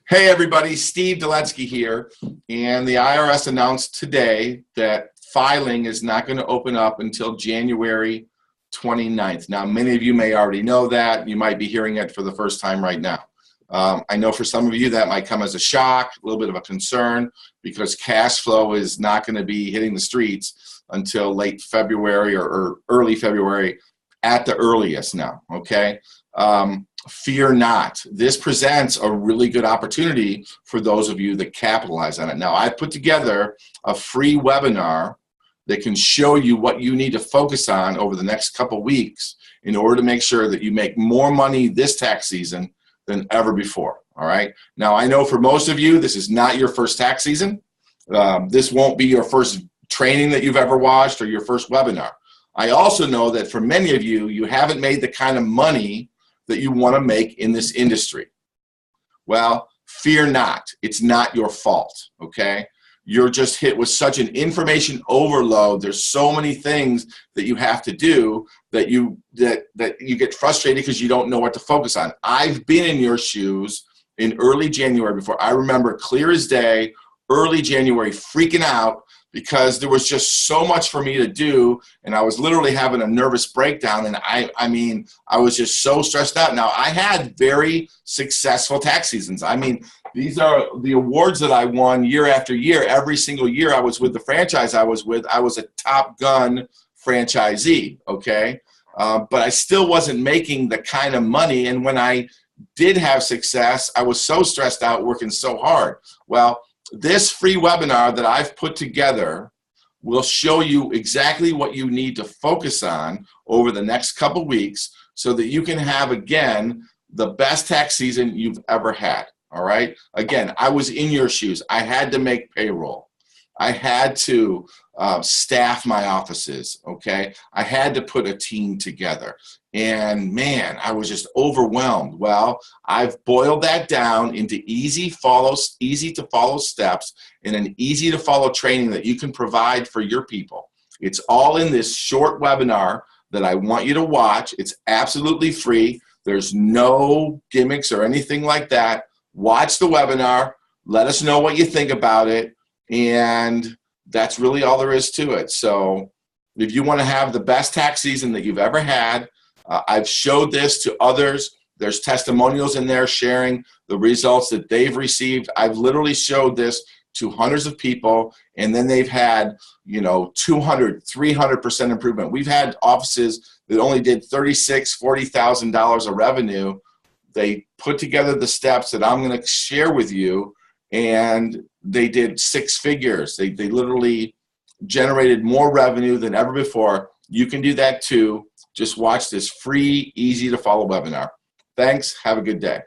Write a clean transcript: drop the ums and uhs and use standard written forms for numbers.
Hey everybody, Steve Duletsky here, and the IRS announced today that filing is not going to open up until January 29th. Now, many of you may already know that. You might be hearing it for the first time right now. I know for some of you that might come as a shock, a little bit of a concern, because cash flow is not going to be hitting the streets until late February or early February at the earliest now, okay? Fear not. This presents a really good opportunity for those of you that capitalize on it. Now, I put together a free webinar that can show you what you need to focus on over the next couple weeks in order to make sure that you make more money this tax season than ever before, all right? Now, I know for most of you, this is not your first tax season. This won't be your first training that you've ever watched or your first webinar. I also know that for many of you, you haven't made the kind of money that you want to make in this industry. Well, fear not. It's not your fault, okay? You're just hit with such an information overload. There's so many things that you have to do that you get frustrated because you don't know what to focus on. I've been in your shoes in early January before. I remember clear as day, early January, freaking out because there was just so much for me to do, and I was literally having a nervous breakdown, and I mean, I was just so stressed out. Now, I had very successful tax seasons. I mean, these are the awards that I won year after year. Every single year I was with the franchise I was with, I was a Top Gun franchisee, okay? But I still wasn't making the kind of money, and when I did have success, I was so stressed out working so hard. Well, this free webinar that I've put together will show you exactly what you need to focus on over the next couple weeks so that you can have, again, the best tax season you've ever had, all right? Again, I was in your shoes. I had to make payroll. I had to staff my offices, okay? I had to put a team together. And man, I was just overwhelmed. Well, I've boiled that down into easy to follow steps and an easy to follow training that you can provide for your people. It's all in this short webinar that I want you to watch. It's absolutely free. There's no gimmicks or anything like that. Watch the webinar. Let us know what you think about it. And that's really all there is to it. So if you want to have the best tax season that you've ever had, I've showed this to others. There's testimonials in there sharing the results that they've received. I've literally showed this to hundreds of people, and then they've had, you know, 200, 300% improvement. We've had offices that only did $36,000, $40,000 of revenue. They put together the steps that I'm going to share with you, and they did six figures. They literally generated more revenue than ever before. You can do that too. Just watch this free, easy to follow webinar. Thanks. Have a good day.